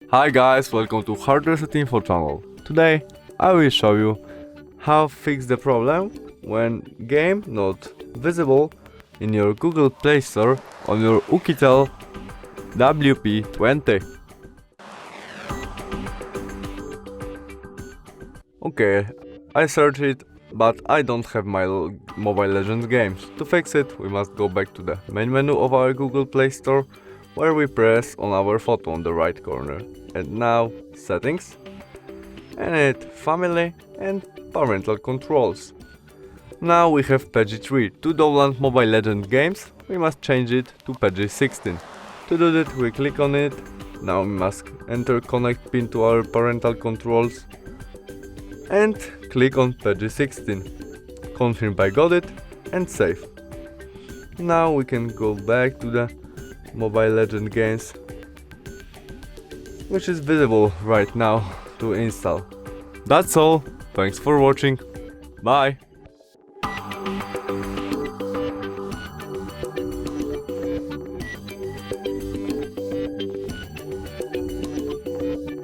Hi guys, welcome to Hard Reset Info channel. Today I will show you how fix the problem when game not visible in your Google Play Store on your OUKITEL WP20. Okay, I searched it, but I don't have my Mobile Legends games. To fix it, we must go back to the main menu of our Google Play Store, where we press on our photo on the right corner. And now settings, and hit family and parental controls. Now we have page 3. To download Mobile Legends games, we must change it to page 16. To do that, we click on it. Now we must enter connect pin to our parental controls and click on page 16. Confirm I got it and save. Now we can go back to the Mobile Legends games, which is visible right now to install. That's all. Thanks for watching. Bye.